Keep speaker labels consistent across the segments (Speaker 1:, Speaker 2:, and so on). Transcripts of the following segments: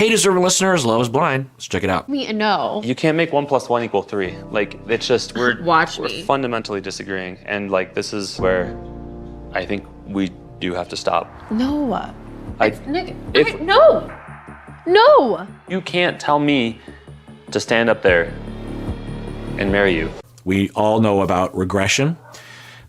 Speaker 1: Hey, deserving listeners, Love is Blind. Let's check it out.
Speaker 2: No.
Speaker 3: You can't make 1 + 1 = 3. Like, it's just, we're
Speaker 2: Watch me.
Speaker 3: fundamentally disagreeing. And like, this is where I think we do have to stop.
Speaker 2: No.
Speaker 3: If-
Speaker 2: No. No.
Speaker 3: You can't tell me to stand up there and marry you.
Speaker 1: We all know about regression,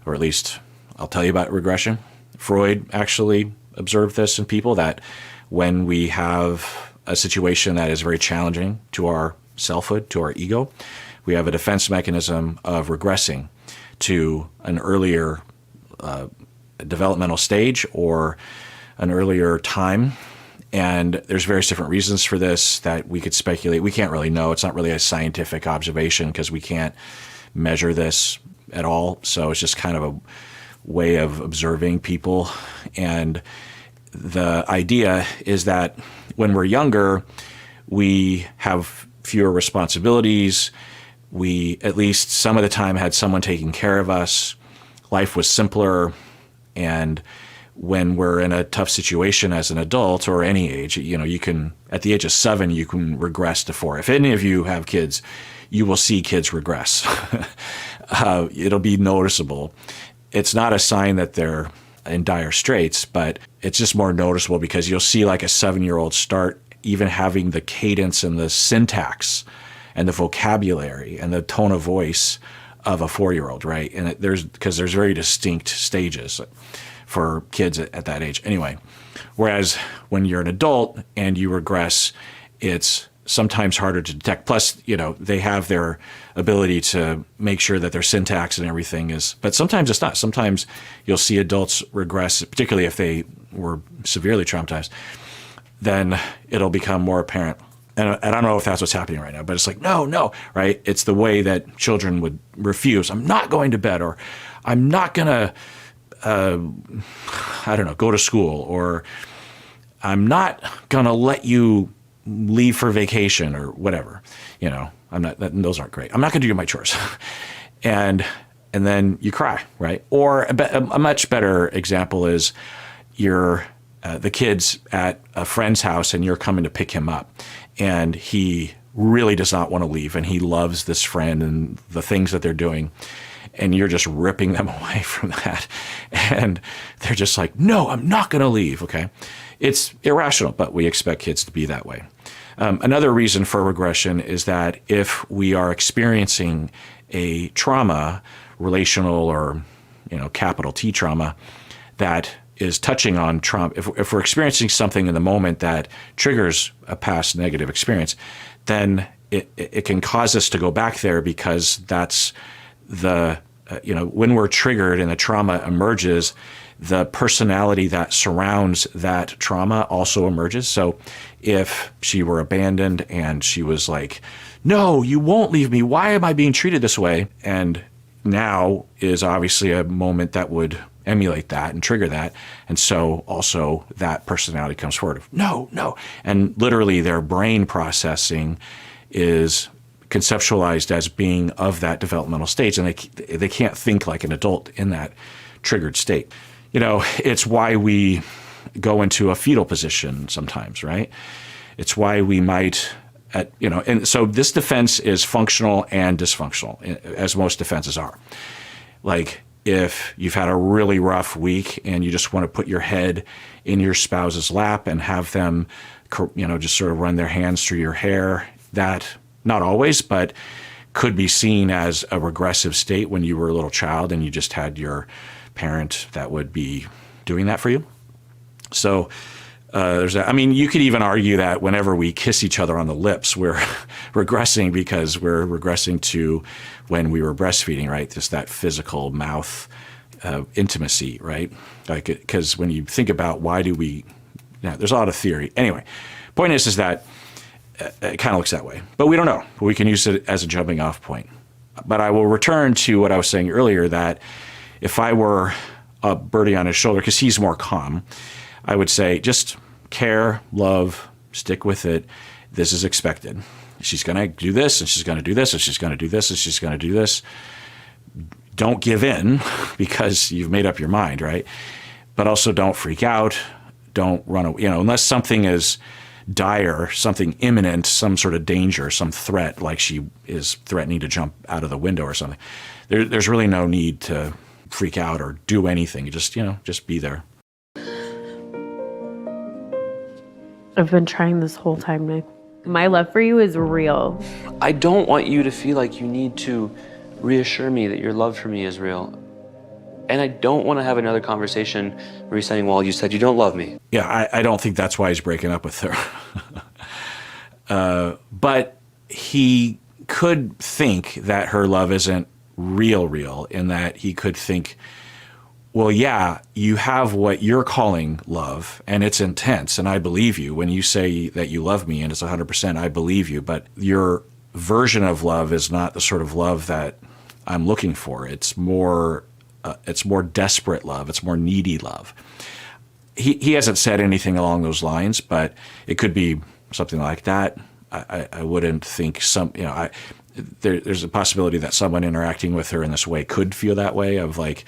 Speaker 1: or at least I'll tell you about regression. Freud actually observed this in people, that when we have a situation that is very challenging to our selfhood, to our ego, we have a defense mechanism of regressing to an earlier developmental stage or an earlier time. And there's various different reasons for this that we could speculate. We can't really know. It's not really a scientific observation because we can't measure this at all. So it's just kind of a way of observing people. And the idea is that when we're younger, we have fewer responsibilities. We, at least some of the time, had someone taking care of us. Life was simpler. And when we're in a tough situation as an adult or any age, you can, at the age of 7, you can regress to 4. If any of you have kids, you will see kids regress. It'll be noticeable. It's not a sign that they're in dire straits, but it's just more noticeable because you'll see like a 7-year-old start even having the cadence and the syntax and the vocabulary and the tone of voice of a 4-year-old, right? And because there's very distinct stages for kids at that age anyway. Whereas when you're an adult and you regress, it's sometimes harder to detect. Plus, they have their ability to make sure that their syntax and everything is, but sometimes it's not. Sometimes you'll see adults regress, particularly if they were severely traumatized, then it'll become more apparent. And I don't know if that's what's happening right now, but it's like, no, right? It's the way that children would refuse. I'm not going to bed, or I'm not going to, go to school, or I'm not going to let you leave for vacation or whatever. Those aren't great. I'm not going to do my chores. and then you cry, right? Or a much better example is you're the kid's at a friend's house and you're coming to pick him up, and he really does not want to leave, and he loves this friend and the things that they're doing. And you're just ripping them away from that. And they're just like, no, I'm not going to leave, okay? It's irrational, but we expect kids to be that way. Another reason for regression is that if we are experiencing a trauma, relational or capital T trauma, that is touching on trauma, if we're experiencing something in the moment that triggers a past negative experience, then it can cause us to go back there, because that's when we're triggered and the trauma emerges, the personality that surrounds that trauma also emerges. So if she were abandoned and she was like, no, you won't leave me, why am I being treated this way? And now is obviously a moment that would emulate that and trigger that. And so also that personality comes forward. No. And literally their brain processing is conceptualized as being of that developmental stage, and they can't think like an adult in that triggered state. It's why we go into a fetal position sometimes, right? It's why we might, and so this defense is functional and dysfunctional, as most defenses are. Like, if you've had a really rough week and you just want to put your head in your spouse's lap and have them, just sort of run their hands through your hair, that, not always, but could be seen as a regressive state when you were a little child and you just had your parent that would be doing that for you. So there's that. I mean, you could even argue that whenever we kiss each other on the lips, we're regressing, because we're regressing to when we were breastfeeding, right? Just that physical mouth intimacy, right? Like, because when you think about there's a lot of theory. Anyway, point is that it kind of looks that way, but we don't know. But we can use it as a jumping off point. But I will return to what I was saying earlier, that if I were a birdie on his shoulder, because he's more calm, I would say, just care, love, stick with it. This is expected. She's going to do this, and she's going to do this, and she's going to do this, and she's going to do this. Don't give in, because you've made up your mind, right? But also don't freak out. Don't run away. Unless something is dire, something imminent, some sort of danger, some threat, like she is threatening to jump out of the window or something, there's really no need to freak out or do anything. You just be there.
Speaker 2: I've been trying this whole time, Nick. My love for you is real.
Speaker 3: I don't want you to feel like you need to reassure me that your love for me is real. And I don't want to have another conversation where you're saying, well, you said you don't love me.
Speaker 1: Yeah, I don't think that's why he's breaking up with her. But he could think that her love isn't real, in that he could think, well, yeah, you have what you're calling love, and it's intense, and I believe you. When you say that you love me and it's 100%, I believe you, but your version of love is not the sort of love that I'm looking for. It's more desperate love. It's more needy love. He hasn't said anything along those lines, but it could be something like that. I wouldn't think there's a possibility that someone interacting with her in this way could feel that way, of like,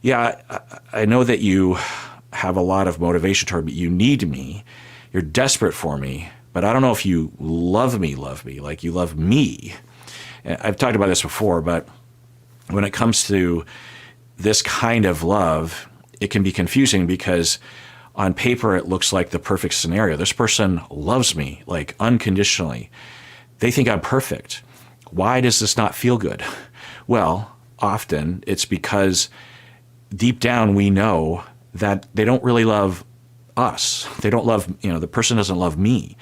Speaker 1: yeah, I know that you have a lot of motivation toward me. You need me. You're desperate for me, but I don't know if you love me, like you love me. I've talked about this before, but when it comes to this kind of love, it can be confusing because on paper it looks like the perfect scenario. This person loves me, like unconditionally. They think I'm perfect. Why does this not feel good? Well, often it's because deep down we know that they don't really love us. They don't love, the person doesn't love me.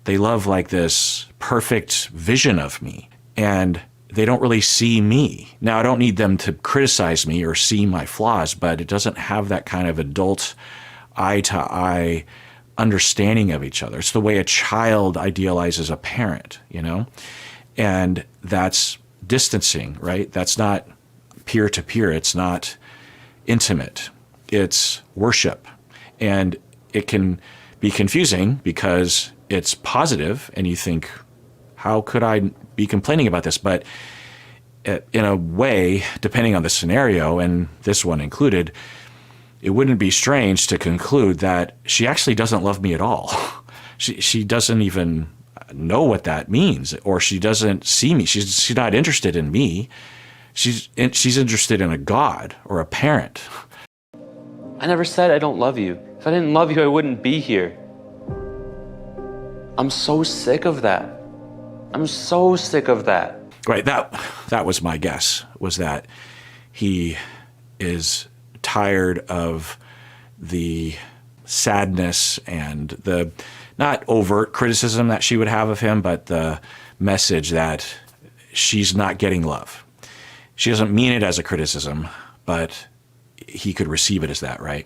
Speaker 1: They love like this perfect vision of me, and they don't really see me. Now, I don't need them to criticize me or see my flaws, but it doesn't have that kind of adult eye-to-eye understanding of each other. It's the way a child idealizes a parent, and that's distancing, right? That's not peer-to-peer. It's not intimate. It's worship. And it can be confusing because it's positive and you think, how could I be complaining about this? But in a way, depending on the scenario, and this one included, it wouldn't be strange to conclude that she actually doesn't love me at all. She doesn't even know what that means, or she doesn't see me. She's not interested in me. She's interested in a God or a parent.
Speaker 3: I never said I don't love you. If I didn't love you, I wouldn't be here. I'm so sick of that. I'm so sick of that.
Speaker 1: Right, that was my guess, was that he is tired of the sadness and the not overt criticism that she would have of him, but the message that she's not getting love. She doesn't mean it as a criticism, but he could receive it as that, right?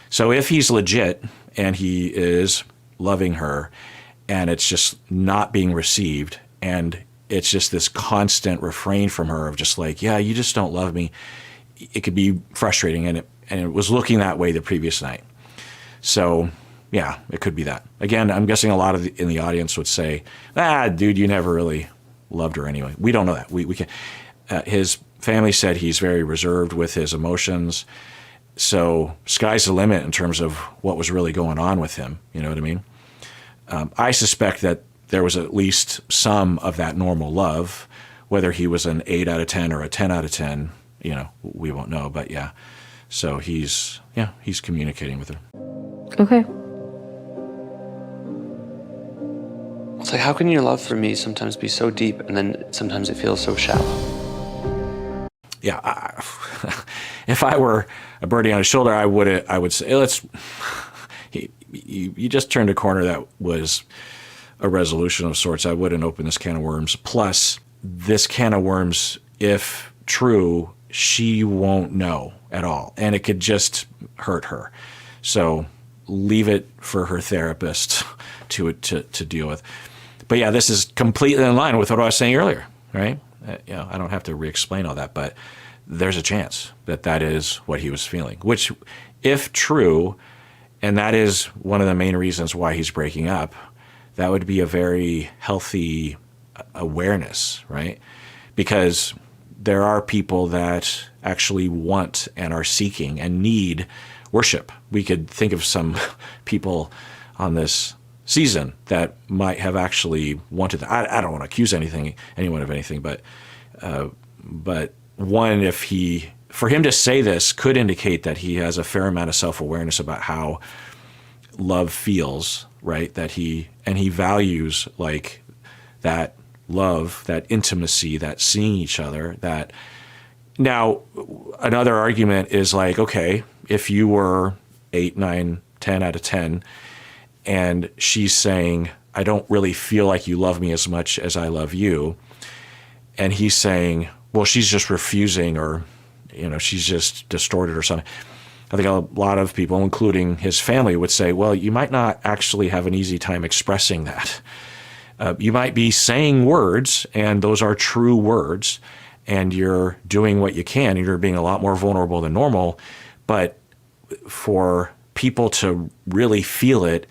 Speaker 1: So if he's legit and he is loving her and it's just not being received, and it's just this constant refrain from her of just like, yeah, you just don't love me, it could be frustrating, and it was looking that way the previous night. So yeah, it could be that. Again, I'm guessing a lot in the audience would say, dude, you never really loved her anyway. We don't know that. We can. His family said he's very reserved with his emotions. So sky's the limit in terms of what was really going on with him. You know what I mean? I suspect that there was at least some of that normal love, whether he was an 8 out of 10 or a 10 out of 10, we won't know. But yeah, so he's communicating with her.
Speaker 2: Okay.
Speaker 3: It's like, how can your love for me sometimes be so deep and then sometimes it feels so shallow?
Speaker 1: Yeah, if I were a birdie on his shoulder, I would say, you just turned a corner that was a resolution of sorts. I wouldn't open this can of worms. Plus, this can of worms, if true, she won't know at all, and it could just hurt her. So leave it for her therapist to deal with. But yeah, this is completely in line with what I was saying earlier, right? I don't have to re-explain all that, but there's a chance that is what he was feeling, which, if true, and that is one of the main reasons why he's breaking up, that would be a very healthy awareness, right? Because there are people that actually want and are seeking and need worship. We could think of some people on this season that might have actually wanted that. I don't want to accuse anyone of anything, but one, for him to say this could indicate that he has a fair amount of self-awareness about how love feels, right? That he values like that love, that intimacy, that seeing each other. That now another argument is like, okay, if you were 8, 9, 10 out of 10, and she's saying, I don't really feel like you love me as much as I love you, and he's saying, well, she's just refusing, or she's just distorted or something. I think a lot of people, including his family, would say, well, you might not actually have an easy time expressing that. You might be saying words, and those are true words, and you're doing what you can, and you're being a lot more vulnerable than normal. But for people to really feel it,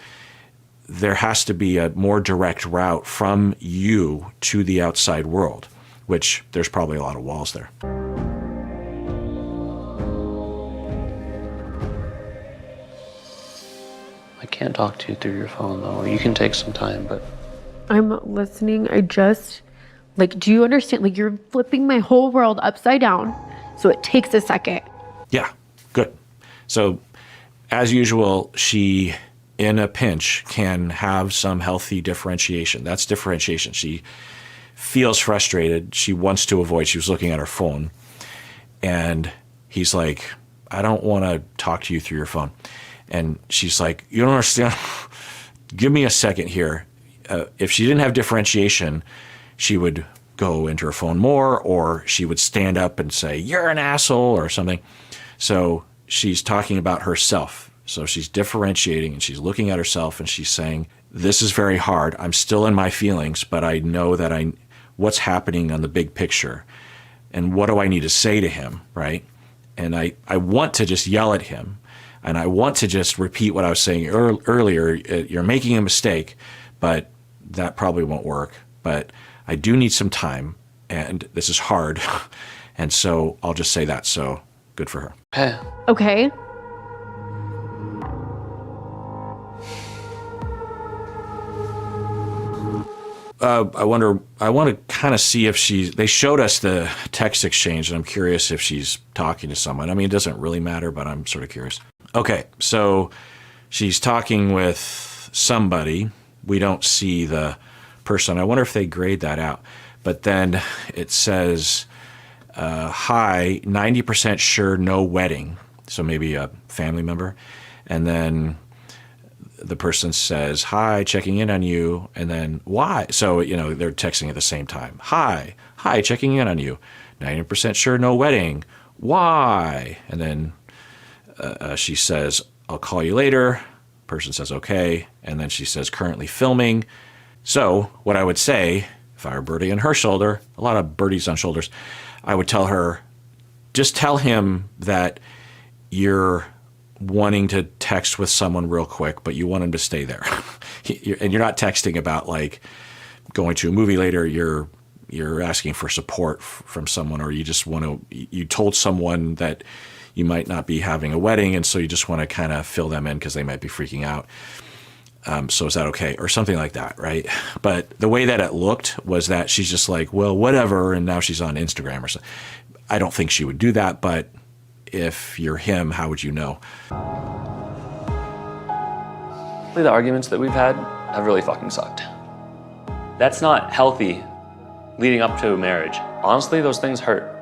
Speaker 1: there has to be a more direct route from you to the outside world, which there's probably a lot of walls there.
Speaker 3: I can't talk to you through your phone, though. You can take some time, but...
Speaker 2: I'm listening. Do you understand? Like, you're flipping my whole world upside down, so it takes a second.
Speaker 1: Yeah, good. So, as usual, she, in a pinch, can have some healthy differentiation. That's differentiation. She feels frustrated. She wants to avoid. She was looking at her phone. And he's like, I don't want to talk to you through your phone. And she's like, you don't understand. Give me a second here. If she didn't have differentiation, she would go into her phone more, or she would stand up and say, you're an asshole, or something. So she's talking about herself. So she's differentiating, and she's looking at herself, and she's saying, this is very hard. I'm still in my feelings, but I know that what's happening on the big picture, and what do I need to say to him, right? And I want to just yell at him, and I want to just repeat what I was saying earlier. You're making a mistake, but that probably won't work. But I do need some time, and this is hard. And so I'll just say that. So good for her.
Speaker 2: Okay.
Speaker 1: I want to kind of see if they showed us the text exchange, and I'm curious if she's talking to someone. I mean, it doesn't really matter, but I'm sort of curious. Okay, so she's talking with somebody. We don't see the person. I wonder if they grade that out. But then it says, hi, 90% sure no wedding. So maybe a family member. And then the person says, hi, checking in on you. And then why? So, they're texting at the same time. Hi, checking in on you. 90% sure no wedding. Why? And then she says, I'll call you later. Person says, okay. And then she says, currently filming. So what I would say, if I were Birdie on her shoulder, a lot of birdies on shoulders, I would tell her, just tell him that you're wanting to text with someone real quick, but you want him to stay there. And you're not texting about like going to a movie later. You're asking for support from someone, or you just you told someone that you might not be having a wedding, and so you just want to kind of fill them in because they might be freaking out. So is that okay? Or something like that, right? But the way that it looked was that she's just like, well, whatever, and now she's on Instagram or something. I don't think she would do that, but if you're him, how would you know?
Speaker 3: The arguments that we've had have really fucking sucked. That's not healthy leading up to a marriage. Honestly, those things hurt.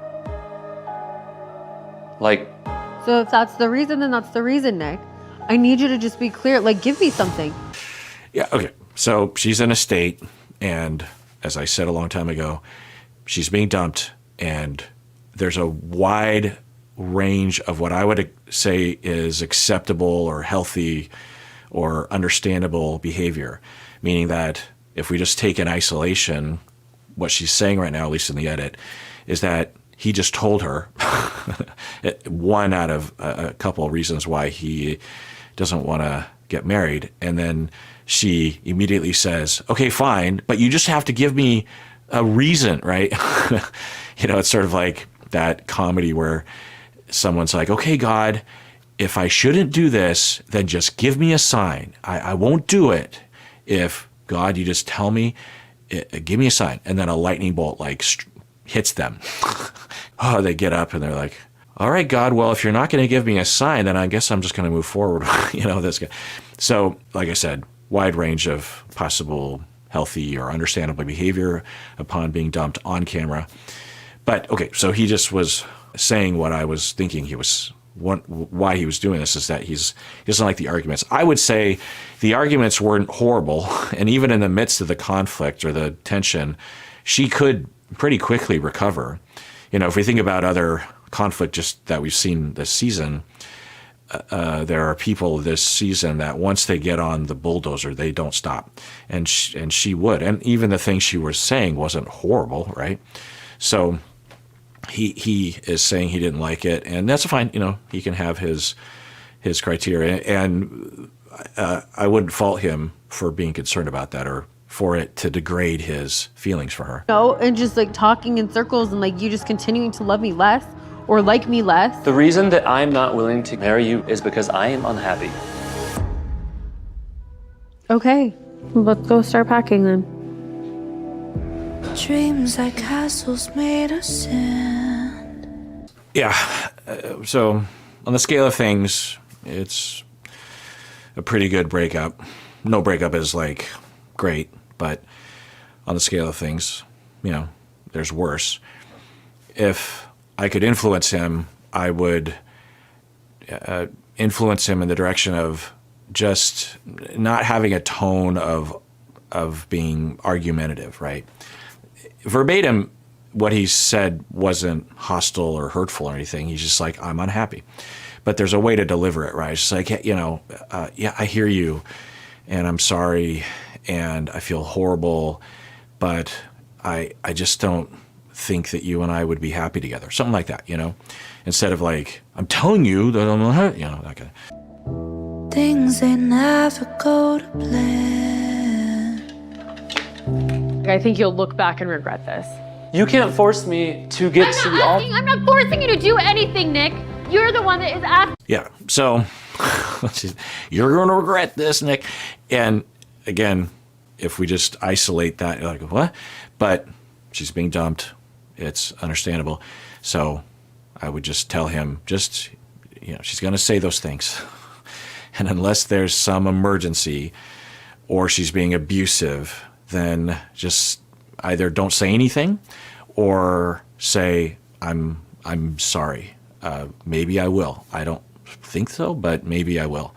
Speaker 2: So if that's the reason, then that's the reason, Nick. I need you to just be clear. Like, give me something.
Speaker 1: Yeah, okay. So she's in a state, and as I said a long time ago, she's being dumped, and there's a wide range of what I would say is acceptable or healthy or understandable behavior, meaning that if we just take in isolation, what she's saying right now, at least in the edit, is that he just told her one out of a couple of reasons why he doesn't want to get married. And then she immediately says, okay, fine, but you just have to give me a reason, right? It's sort of like that comedy where someone's like, okay, God, if I shouldn't do this, then just give me a sign. I won't do it. if, God, you just tell me, give me a sign. And then a lightning bolt like hits them. Oh, they get up and they're like, all right, God, well, if you're not going to give me a sign, then I guess I'm just going to move forward. This guy. So, like I said, wide range of possible healthy or understandable behavior upon being dumped on camera. But, okay, so he just was saying what I was thinking why he was doing this is that he doesn't like the arguments. I would say the arguments weren't horrible, and even in the midst of the conflict or the tension, she could pretty quickly recover. If we think about other conflict just that we've seen this season, there are people this season that once they get on the bulldozer, they don't stop, and she would. And even the things she was saying wasn't horrible, right? So he is saying he didn't like it, and that's fine. He can have his criteria, and I wouldn't fault him for being concerned about that or for it to degrade his feelings for her.
Speaker 2: And just like talking in circles and like you just continuing to love me less or like me less.
Speaker 3: The reason that I'm not willing to marry you is because I am unhappy.
Speaker 2: Okay, let's go start packing then.
Speaker 4: Dreams like castles made of sand.
Speaker 1: Yeah. So on the scale of things, it's a pretty good breakup. No breakup is like great, but on the scale of things, there's worse. If I could influence him, I would influence him in the direction of just not having a tone of being argumentative, right? Verbatim, what he said wasn't hostile or hurtful or anything. He's just like, I'm unhappy. But there's a way to deliver it, right? It's just like, yeah, I hear you, and I'm sorry, and I feel horrible, but I just don't think that you and I would be happy together. Something like that, Instead of like, I'm telling you that I'm unhappy, that kind of.
Speaker 4: Things they never go to plan.
Speaker 2: I think you'll look back and regret this.
Speaker 3: You can't force me to get to the altar.
Speaker 2: I'm not forcing you to do anything, Nick. You're the one that is asking.
Speaker 1: Yeah, so you're going to regret this, Nick. And again, if we just isolate that, you're like, what? But she's being dumped. It's understandable. So I would just tell him, she's going to say those things. And unless there's some emergency or she's being abusive, then just either don't say anything or say, I'm sorry. Maybe I will. I don't think so, but maybe I will.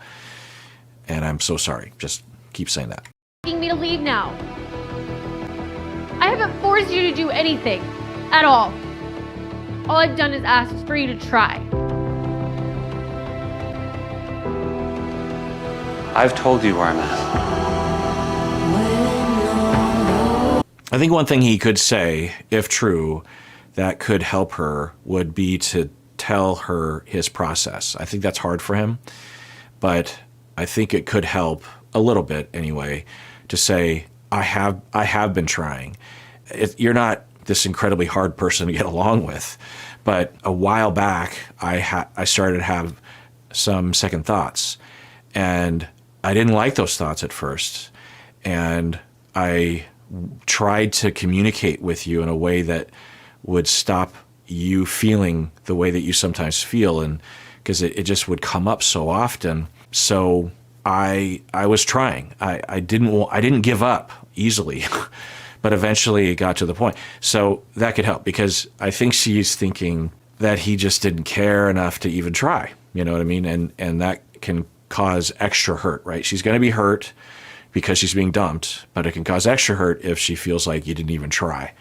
Speaker 1: And I'm so sorry. Just keep saying that.
Speaker 2: Asking me to leave now. I haven't forced you to do anything at all. All I've done is ask for you to try.
Speaker 3: I've told you where I'm at.
Speaker 1: I think one thing he could say, if true, that could help her would be to tell her his process. I think that's hard for him, but I think it could help a little bit anyway to say, I have been trying. You're not this incredibly hard person to get along with, but a while back I started to have some second thoughts, and I didn't like those thoughts at first, and I tried to communicate with you in a way that would stop you feeling the way that you sometimes feel, and because it just would come up so often. So I was trying. I didn't give up easily, but eventually it got to the point. So that could help, because I think she's thinking that he just didn't care enough to even try. You know what I mean? And that can cause extra hurt, right? She's going to be hurt because she's being dumped, but it can cause extra hurt if she feels like you didn't even try.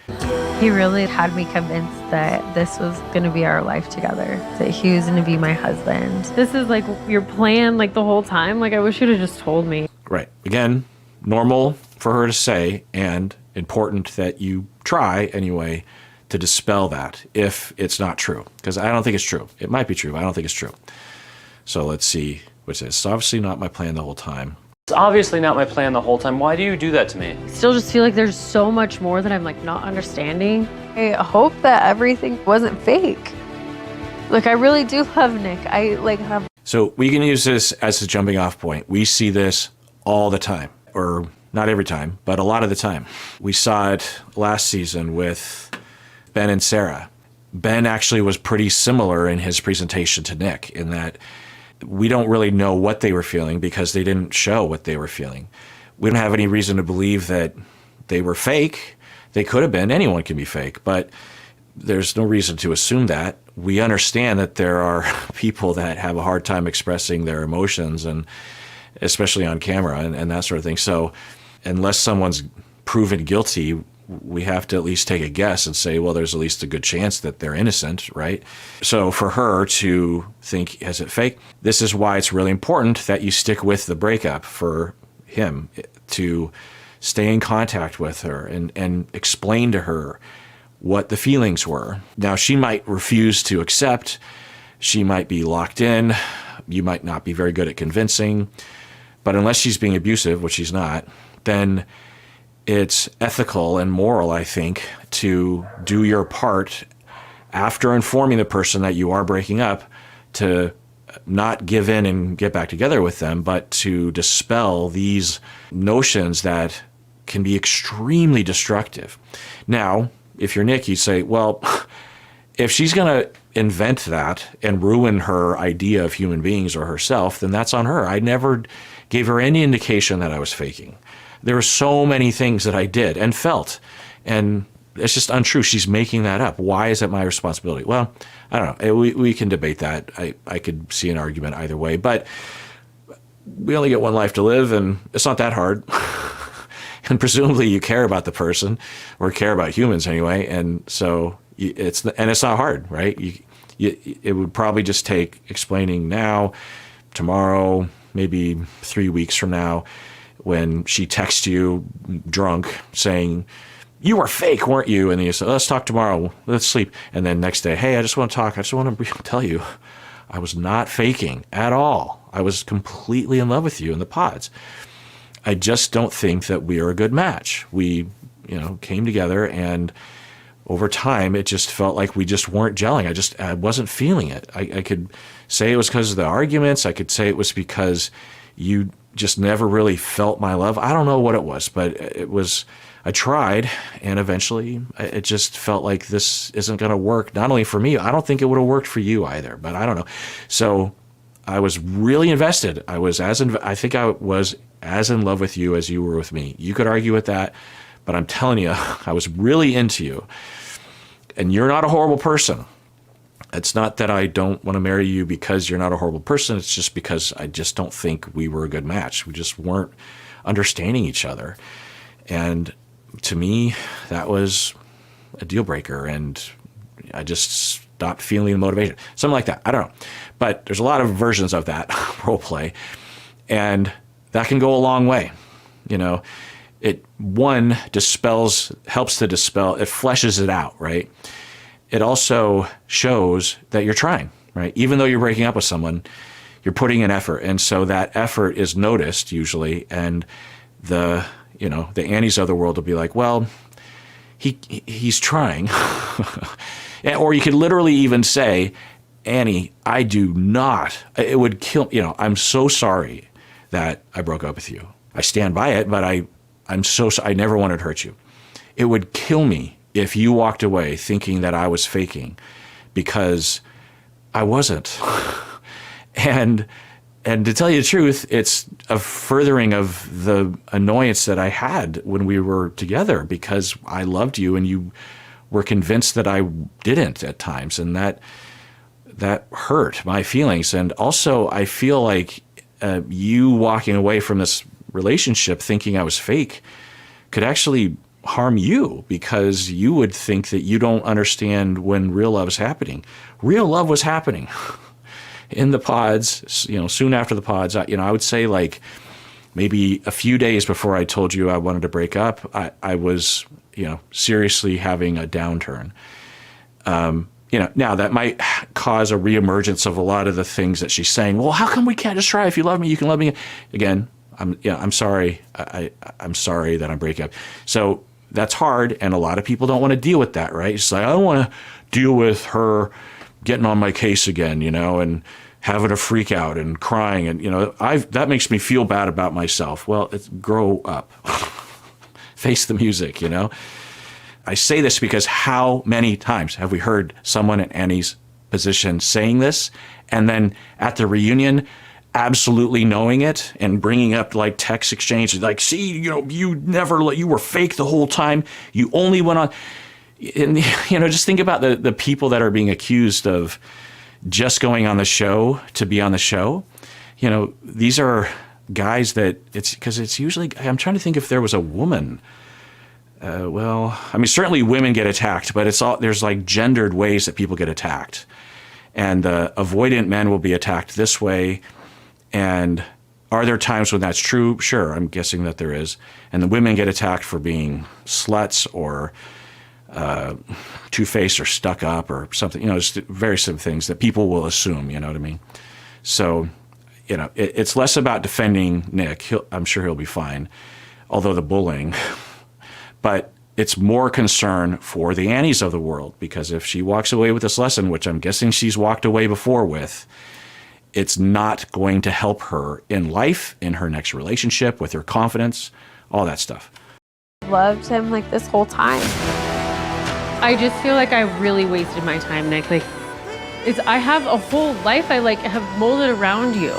Speaker 2: He really had me convinced that this was going to be our life together, that he was going to be my husband. This is like your plan, like the whole time. Like, I wish you'd have just told me.
Speaker 1: Right. Again, normal for her to say, and important that you try anyway to dispel that if it's not true. Because I don't think it's true. It might be true, but I don't think it's true. So let's see what it says. It's obviously not my plan the whole time.
Speaker 3: It's obviously not my plan the whole time. Why do you do that to me?
Speaker 2: I still just feel like there's so much more that I'm like not understanding. I hope that everything wasn't fake. Like, I really do love Nick. I like have.
Speaker 1: So we can use this as a jumping off point. We see this all the time, or Not every time, but a lot of the time. We saw it last season with Ben and Sarah. Ben actually was pretty similar in his presentation to Nick in that we don't really know what they were feeling because they didn't show what they were feeling. We don't have any reason to believe that they were fake. They could have been. Anyone can be fake, but there's no reason to assume that. We understand that there are people that have a hard time expressing their emotions, and especially on camera and that sort of thing. So unless someone's proven guilty, we have to at least take a guess and say, well, there's at least a good chance that they're innocent, right? So for her to think, is it fake? This is why it's really important that you stick with the breakup for him, to stay in contact with her and explain to her what the feelings were. Now, she might refuse to accept. She might be locked in. You might not be very good at convincing. But unless she's being abusive, which she's not, then it's ethical and moral, I think, to do your part after informing the person that you are breaking up, to not give in and get back together with them, but to dispel these notions that can be extremely destructive. Now, if you're Nick, you say, well, if she's going to invent that and ruin her idea of human beings or herself, then that's on her. I never gave her any indication that I was faking. There were so many things that I did and felt, and it's just untrue. She's making that up. Why is it my responsibility? Well, I don't know. We can debate that. I could see an argument either way, but we only get one life to live, and it's not that hard. And presumably you care about the person, or care about humans anyway, and so it's not hard, right? It would probably just take explaining now, tomorrow, maybe 3 weeks from now, when she texts you drunk saying, you were fake, weren't you? And then you say, let's talk tomorrow, let's sleep. And then next day, hey, I just want to talk. I just want to tell you, I was not faking at all. I was completely in love with you in the pods. I just don't think that we are a good match. We, came together, and over time, it just felt like we just weren't gelling. I wasn't feeling it. I could say it was because of the arguments. I could say it was because you just never really felt my love. I don't know what it was, but I tried, and eventually it just felt like this isn't going to work, not only for me. I don't think it would have worked for you either, but I don't know. So I was really invested. I think I was as in love with you as you were with me. You could argue with that, but I'm telling you, I was really into you. And you're not a horrible person. It's not that I don't want to marry you because you're not a horrible person. It's just because I just don't think we were a good match. We just weren't understanding each other. And to me, that was a deal breaker. And I just stopped feeling the motivation. Something like that. I don't know. But there's a lot of versions of that role play. And that can go a long way. It helps to dispel, it fleshes it out, right? It also shows that you're trying, right? Even though you're breaking up with someone, you're putting in effort. And so that effort is noticed usually. And the Annies of the world will be like, well, he's trying. Or you could literally even say, Annie, I do not, it would kill, I'm so sorry that I broke up with you. I stand by it, but I never wanted to hurt you. It would kill me if you walked away thinking that I was faking, because I wasn't. And to tell you the truth, it's a furthering of the annoyance that I had when we were together, because I loved you and you were convinced that I didn't at times. And that hurt my feelings. And also I feel like you walking away from this relationship thinking I was fake could actually harm you, because you would think that you don't understand when real love is happening. Real love was happening in the pods, soon after the pods. I would say like maybe a few days before I told you I wanted to break up, I was, seriously having a downturn. Now that might cause a reemergence of a lot of the things that she's saying. Well, how come we can't just try? If you love me, you can love me again. I'm sorry. I'm sorry that I'm breaking up. So that's hard, and a lot of people don't want to deal with that, right? It's like, I don't want to deal with her getting on my case again, and having a freak out and crying. And, that makes me feel bad about myself. Well, grow up. Face the music, I say this because how many times have we heard someone in Annie's position saying this, and then at the reunion absolutely knowing it and bringing up like text exchange, like, see, you were fake the whole time. You only went on. And, just think about the people that are being accused of just going on the show to be on the show. These are guys that it's usually, I'm trying to think if there was a woman. Certainly women get attacked, but there's like gendered ways that people get attacked. And avoidant men will be attacked this way. And are there times when that's true? Sure, I'm guessing that there is. And the women get attacked for being sluts or two-faced or stuck up or something, just very simple things that people will assume, you know what I mean? So, it's less about defending Nick. I'm sure he'll be fine, although the bullying. But it's more concern for the Annies of the world, because if she walks away with this lesson, which I'm guessing she's walked away before with, it's not going to help her in life, in her next relationship, with her confidence, all that stuff.
Speaker 2: Loved him like this whole time. I just feel like I really wasted my time, Nick. Like, I have a whole life I have molded around you.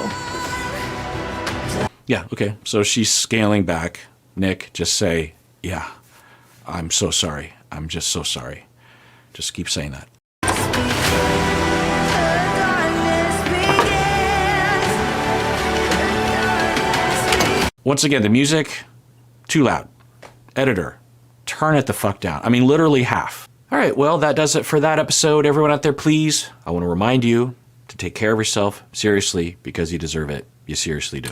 Speaker 1: Yeah, okay. So she's scaling back. Nick, just say, yeah, I'm so sorry. I'm just so sorry. Just keep saying that. Once again, the music, too loud. Editor, turn it the fuck down. Literally half. All right, well, that does it for that episode. Everyone out there, please, I want to remind you to take care of yourself seriously, because you deserve it. You seriously do.